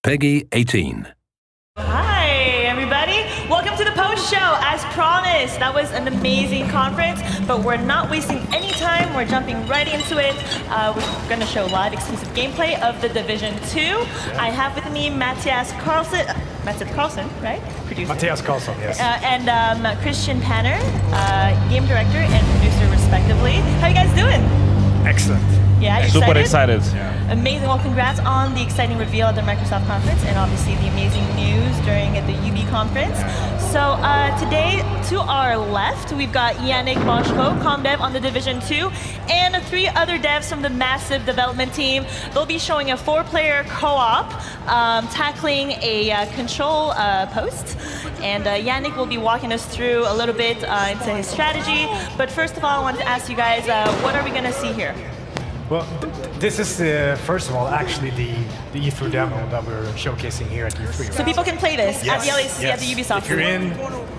Peggy 18. Hi, everybody. Welcome to the post show. As promised, that was an amazing conference, but we're not wasting any time. We're jumping right into it. We're going to show live exclusive gameplay of The Division 2. I have with me Matthias Carlson, right? Producer. Matthias Carlson, yes. And Christian Panner, game director and producer, respectively. How you guys doing? Excellent. Yeah, you're Super excited. Yeah. Amazing. Well, congrats on the exciting reveal at the Microsoft conference and obviously the amazing news during the UB conference. So today, to our left, we've got Yannick Boschko, ComDev on The Division 2, and 3 other devs from the massive development team. They'll be showing a 4-player co-op tackling a control post. And Yannick will be walking us through a little bit into his strategy. But first of all, I wanted to ask you guys, what are we going to see here? Well, this is, first of all, actually the E3 demo that we're showcasing here at E3. So people can play this at the Alias, at the Ubisoft. If you're in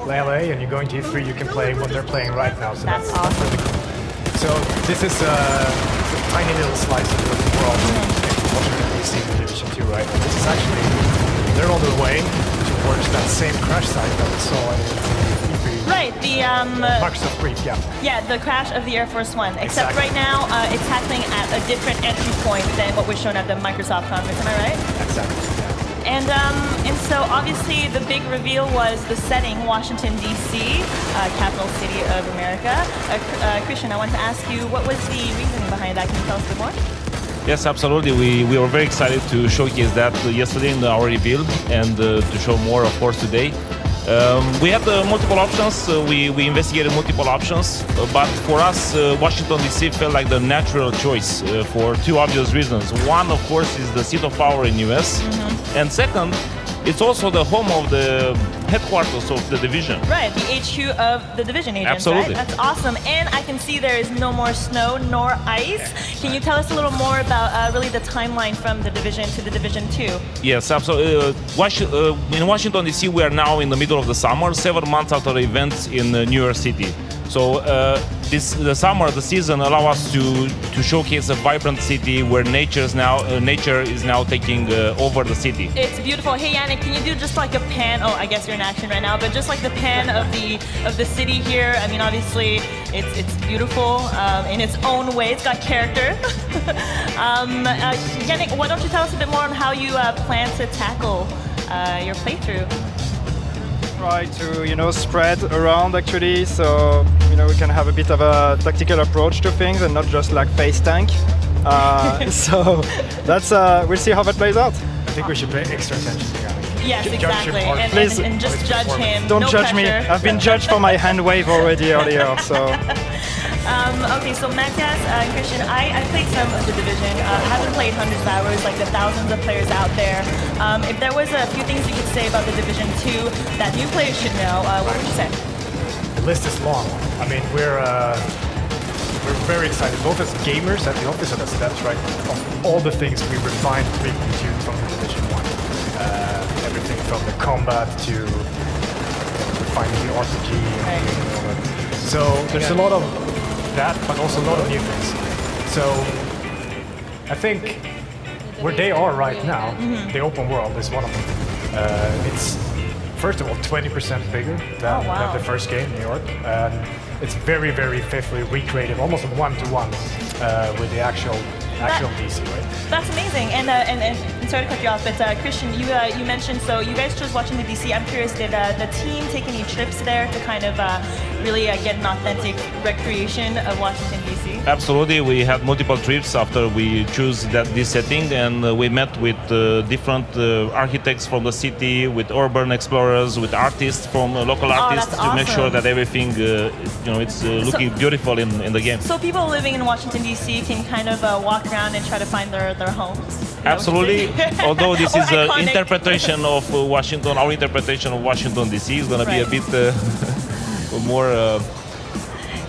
LA and you're going to E3, you can play what they're playing right now. So that's awesome. really cool. So this is a tiny little slice of the world that we see in the Division 2, right? And this is actually, they're on their way towards that same crash site that we saw in E3. Right, the Microsoft brief, yeah. Yeah, the crash of the Air Force One. Except Exactly. right now, it's happening at a different entry point than what was shown at the Microsoft conference. Am I right? Exactly. Yeah. And so obviously the big reveal was the setting, Washington D.C., capital city of America. Christian, I want to ask you, what was the reasoning behind that? Can you tell us a bit more? Yes, absolutely. We were very excited to showcase that yesterday in our reveal and to show more, of course, today. We had multiple options. We investigated multiple options, but for us, Washington D.C. felt like the natural choice for 2 obvious reasons. One, of course, is the seat of power in US, and second, it's also the home of the headquarters of the division. Right, the HQ of the Division agents, Absolutely. right? That's awesome. And I can see there is no more snow nor ice. Can you tell us a little more about really the timeline from the Division to the Division 2? Yes, absolutely. In Washington, D.C., we are now in the middle of the summer, 7 months after the events in New York City. So the summer, the season, allow us to showcase a vibrant city where nature is now taking over the city. It's beautiful. Hey Yannick, can you do just like a pan? Oh, I guess you're in action right now, but just like the pan of the city here. I mean, obviously, it's beautiful in its own way. It's got character. Yannick, why don't you tell us a bit more on how you plan to tackle your playthrough? Try to, spread around actually, so, we can have a bit of a tactical approach to things and not just like face tank. So that's, we'll see how that plays out. I think we should pay extra attention to Yannick. Yes, Judge exactly. him hard. Please. And just judge him. Don't no judge me. pressure. I've been judged for my hand wave already earlier, so. Okay, so Matthias and Christian, I played some of the Division. I haven't played hundreds of hours like the thousands of players out there. If there was a few things you could say about the Division 2 that new players should know, what would you say? The list is long. I mean, we're very excited, both as gamers at the office and as devs, right? Of all the things we refined tuned from the Division 1. Everything from the combat to refining the RPG and all that. So there's a lot of that, but also a lot of new things. So I think where they are right now, the open world is one of them. It's first of all 20% bigger than the first game, New York. It's very, very faithfully recreated, almost a one-to-one with the actual DC, right? That's amazing. And sorry to cut you off, but Christian, you mentioned, so you guys chose watching the DC. I'm curious, did the team take any trips there to kind of really get an authentic recreation of Washington, D.C.? Absolutely, we had multiple trips after we chose this setting, and we met with different architects from the city, with urban explorers, with artists from local artists that's to make sure awesome. that everything, it's looking beautiful in the game. So people living in Washington, D.C. can kind of walk around and try to find their homes? Absolutely. Although this Or is an iconic. interpretation of Washington, our interpretation of Washington D.C. is going to be a bit more,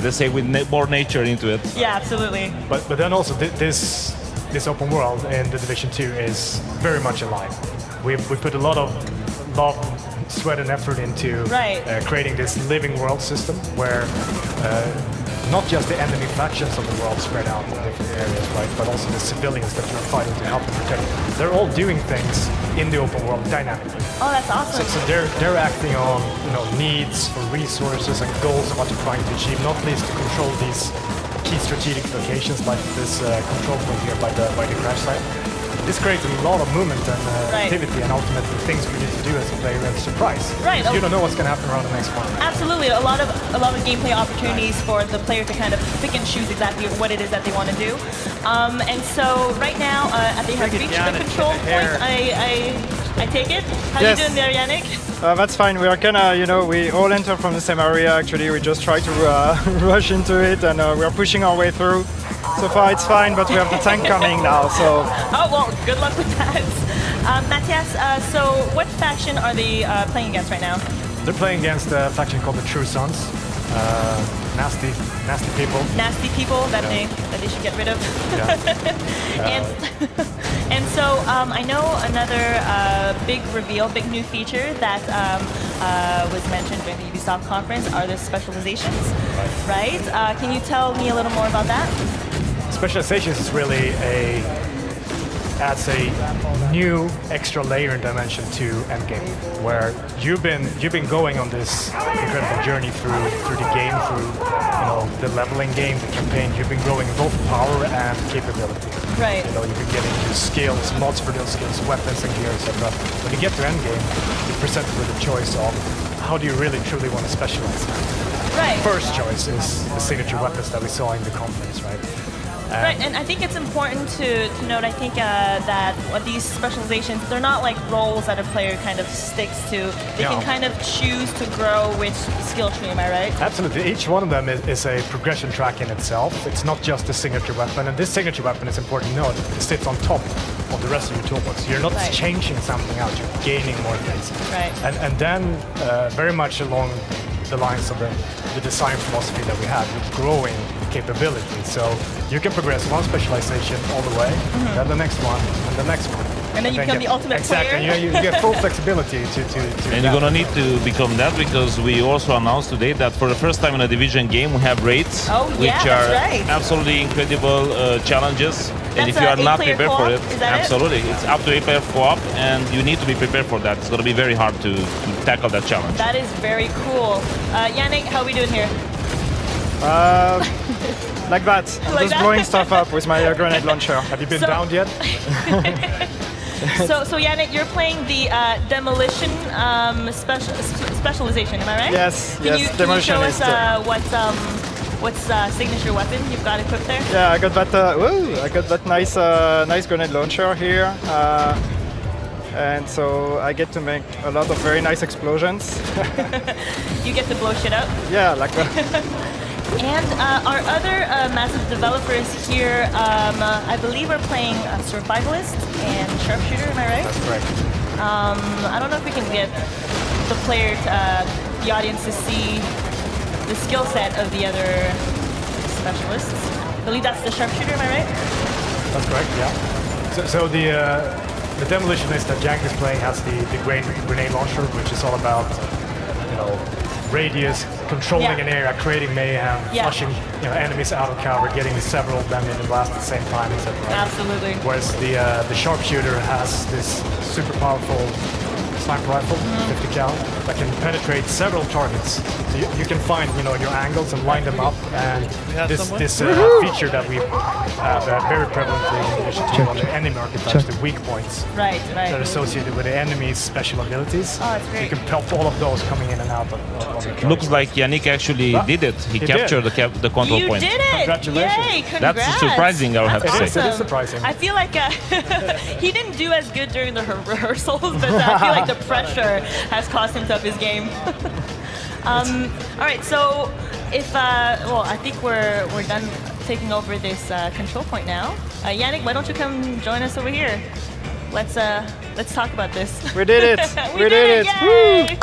let's say, with more nature into it. Yeah, absolutely. But then also this open world in the Division 2 is very much alive. We put a lot of love, sweat, and effort into creating this living world system where not just the enemy factions of the world spread out in different areas, right, but also the civilians that you're fighting to help and protect. They're all doing things in the open world dynamically. Oh, that's awesome. So they're acting on needs for resources and goals of what they're trying to achieve, not least to control these key strategic locations like this control point here by the crash site. This creates a lot of movement and activity, and ultimately things for you to do as a player as a surprise. Right. You don't know what's going to happen around the next one. Absolutely, a lot of gameplay opportunities for the player to kind of pick and choose exactly what it is that they want to do. And so right now, they have reached the control point. I take it. How you doing there, Yannick? That's fine. We are kinda, we all enter from the same area. Actually, we just try to rush into it, and we are pushing our way through. So far, it's fine, but we have the tank coming now. So. Oh well, good luck with that. Matthias, so what faction are they playing against right now? They're playing against a faction called the True Sons. Nasty people. Nasty people that they should get rid of. Yeah. And so I know another big reveal, big new feature that was mentioned during the Ubisoft conference are the specializations. Right? Can you tell me a little more about that? Specializations is really adds a new extra layer and dimension to endgame, where you've been going on this incredible journey through the game, through the leveling game, the campaign. You've been growing both power and capability. Right. You've been getting new skills, mods for those skills, weapons and gear, etc. When you get to endgame, you're presented with a choice of how do you really truly want to specialize. Right. First choice is the signature weapons that we saw in the conference, right? Right, and I think it's important to note, I think that these specializations, they're not like roles that a player kind of sticks to. They can kind of choose to grow which skill tree, am I right? Absolutely. Each one of them is a progression track in itself. It's not just a signature weapon, and this signature weapon is important to note. It sits on top of the rest of your toolbox. You're not changing something out, you're gaining more things. Right. And then, very much along the lines of the design philosophy that we have, with growing capability. So you can progress one specialization all the way, then the next one, and the next one. And then you become the ultimate player. Exactly, you get full flexibility to and you're gonna need to become that, because we also announced today that for the first time in a division game we have raids, which are absolutely incredible challenges. And if you are not prepared for it, absolutely, it's up to 8-player co-op, and you need to be prepared for that. It's going to be very hard to tackle that challenge. That is very cool. Yannick, how are we doing here? Like that. I'm just blowing stuff up with my grenade launcher. Have you been downed yet? So Yannick, you're playing the demolition specialization, am I right? Yes. Can you show us what's signature weapon you've got equipped there? Yeah, I got that. I got that nice grenade launcher here, and so I get to make a lot of very nice explosions. You get to blow shit up. Yeah, like that. And our other massive developers here, I believe, are playing Survivalist and Sharpshooter. Am I right? That's correct. I don't know if we can get the audience to see the skill set of the other specialists. I believe that's the Sharpshooter, am I right? That's correct, yeah. So the demolitionist that Jank is playing has the grenade launcher, which is all about, radius, controlling an area, creating mayhem, flushing enemies out of cover, getting several of them in the blast at the same time, etc. Absolutely. Whereas the sharpshooter has this super powerful sniper rifle, 50 cal, that can penetrate several targets. So you can find your angles and line them up, and this feature that we have very prevalently in addition to on the enemy archetypes, the weak points that are associated with the enemy's special abilities. Oh, that's great. You can pelt all of those coming in and out of the target. Looks like Yannick actually did it. He captured the control point. You did it! Congratulations. Yay, congrats. That's surprising, I have to say. Awesome. It is surprising. I feel like he didn't do as good during the rehearsals, but I feel like the pressure has cost him up his game. All right, so if I think we're done taking over this control point now. Yannick, why don't you come join us over here? Let's talk about this. We did it. we did it. Yay!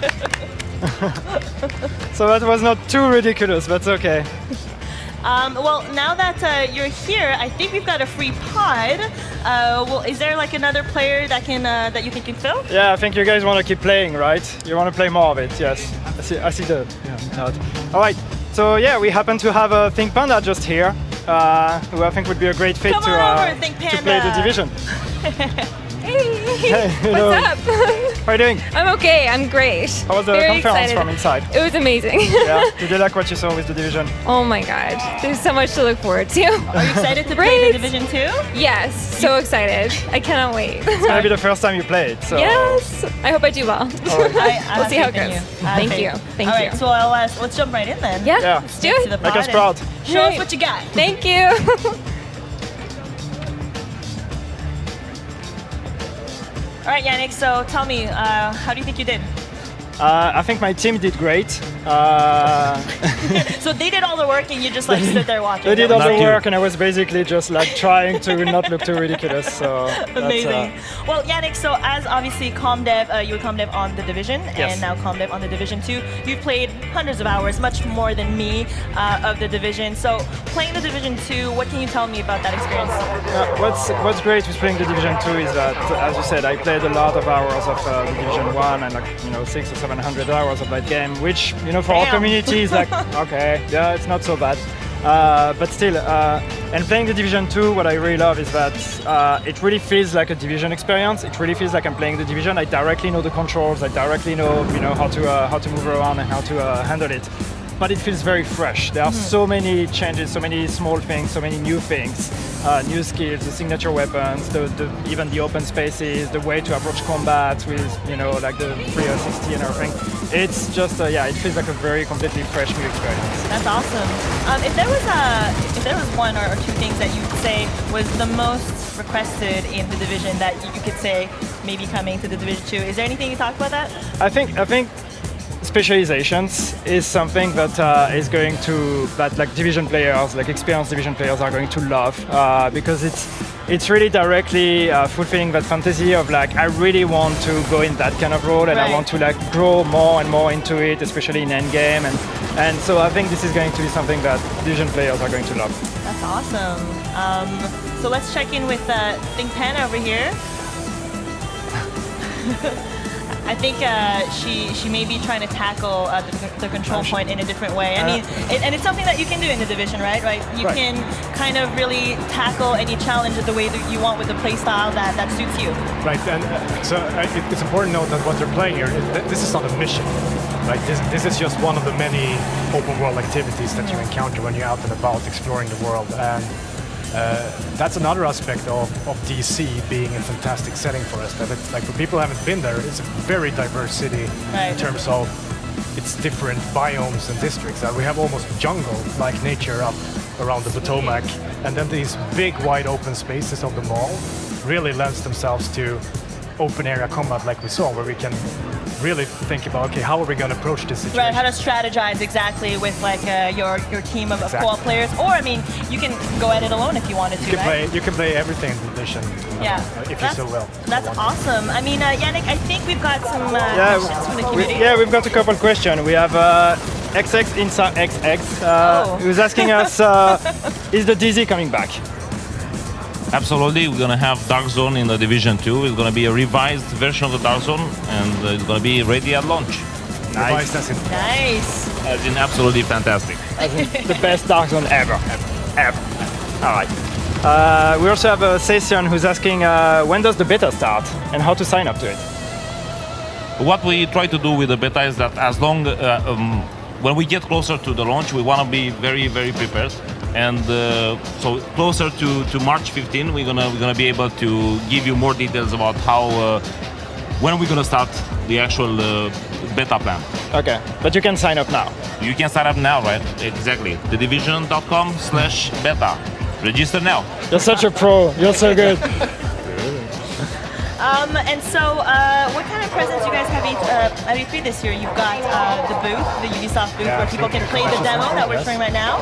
So that was not too ridiculous, but okay. Well, now that you're here, I think we've got a free pod. Well, is there like another player that you think can fill? Yeah, I think you guys want to keep playing, right? You want to play more of it, yes. I see the note. All right, So yeah, we happen to have a Think Panda just here, who I think would be a great fit Come to, on over, Think to play the Panda. Division. Hey, hello. what's up? How are you doing? I'm okay. I'm great. How was the Very conference excited. from inside? It was amazing. Yeah. Did you like what you saw with the Division? Oh my god, there's so much to look forward to. Are you excited to play Great. the Division 2? Yes, so excited. I cannot wait. It's gonna be the first time you play it, so. Yes, I hope I do well. I We'll see how it have goes. faith in you. I have Thank faith. you. Thank All you. right, so let's jump right in then. Yeah, Yeah. let's do To it. the Make us pod proud. and Show us Right. what you got. Thank you. All right, Yannick, so tell me, how do you think you did? I think my team did great. So they did all the work and you just like stood there watching. They did all Not the you. work, and I was basically just like trying to not look too ridiculous. So that's, Amazing. Well, Yannick, so as obviously ComDev, you were ComDev on the Division, Yes. and now ComDev on the Division 2. You've played hundreds of hours, much more than me, of the Division. So playing the Division 2, what can you tell me about that experience? What's great with playing the Division 2 is that, as you said, I played a lot of hours of the Division 1 and like 600 or 700 hours of that game, which for our Damn. community is like okay, yeah, it's not so bad. But still, and playing the Division 2, what I really love is that it really feels like a Division experience. It really feels like I'm playing the Division. I directly know the controls. I directly know how to move around and how to handle it. But it feels very fresh. There are so many changes, so many small things, so many new things, new skills, the signature weapons, even the open spaces, the way to approach combat with like the 360 and everything. It's just it feels like a very completely fresh new experience. That's awesome. If there was one or two things that you would say was the most requested in the Division that you could say maybe coming to the Division 2, is there anything you talk about that? I think specializations is something that like Division players, like experienced Division players, are going to love because it's really directly fulfilling that fantasy of like I really want to go in that kind of role and Right. I want to like grow more and more into it, especially in endgame, and so I think this is going to be something that Division players are going to love. That's awesome. So let's check in with Think Pen over here. I think she may be trying to tackle the control point in a different way. I mean, and it's something that you can do in the Division, right? You Right. can kind of really tackle any challenge the way that you want with the playstyle that suits you. Right, and so it's important to note that what they're playing here, this is not a mission. Right, this is just one of the many open world activities that you encounter when you're out and about exploring the world. And that's another aspect of DC being a fantastic setting for us. That it's like for people who haven't been there, it's a very diverse city Right. in terms of its different biomes and districts. We have almost jungle-like nature up around the Potomac, and then these big, wide open spaces of the mall really lends themselves to open area combat like we saw, where we can really think about, okay, how are we going to approach this situation? Right, how to strategize exactly with like your team of Exactly. co-op players, or I mean, you can go at it alone if you wanted to, right? You can play everything in the Division, Yeah, if you so will. That's awesome. I mean, Yannick, I think we've got some questions from the community. We've got a couple questions. We have XX Insa XX who's asking us, is the DZ coming back? Absolutely, we're gonna have Dark Zone in the Division 2. It's gonna be a revised version of the Dark Zone, and it's gonna be ready at launch. Revised as in Nice. As in absolutely fantastic. The best Dark Zone ever. All right. We also have a session who's asking when does the beta start and how to sign up to it. What we try to do with the beta is that as long when we get closer to the launch, we want to be very, very prepared. And so closer to March 15, we're gonna be able to give you more details about how when we're gonna start the actual beta plan. Okay, but you can sign up now. You can sign up now, right? Exactly. thedivision.com/beta. Register now. You're such a pro. You're so good. And so, what kind of presents you guys have at E3 this year? You've got the booth, the Ubisoft booth, where people can play the demo that we're showing right now.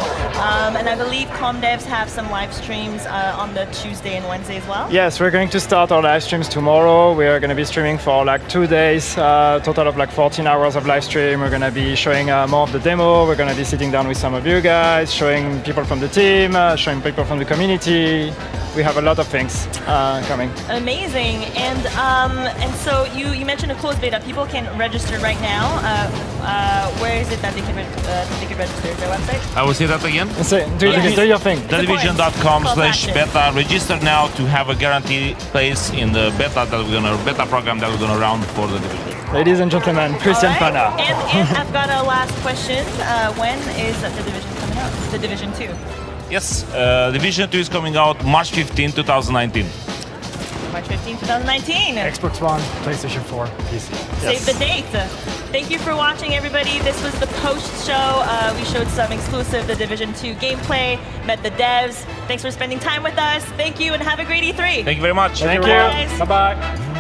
And I believe ComDevs have some live streams on the Tuesday and Wednesday as well. Yes, we're going to start our live streams tomorrow. We are going to be streaming for like 2 days, total of like 14 hours of live stream. We're going to be showing more of the demo. We're going to be sitting down with some of you guys, showing people from the team, showing people from the community. We have a lot of things coming. Amazing. And And so you mentioned a closed beta. People can register right now. Where is it that they can register? Is there a website? I will say that again. Do your thing. thedivision.com/beta. Register now to have a guaranteed place in the beta program that we're gonna run for the Division. Ladies and gentlemen, Christian All right. Pana. And I've got a last question. When is the Division coming out? The Division 2. Yes, Division 2 is coming out March 15, 2019. March 15, 2019. Xbox One, PlayStation 4, PC. Save the date. Thank you for watching, everybody. This was the post-show. We showed some exclusive The Division 2 gameplay, met the devs. Thanks for spending time with us. Thank you, and have a great E3. Thank you very much. Thank Bye, you. guys. Bye-bye.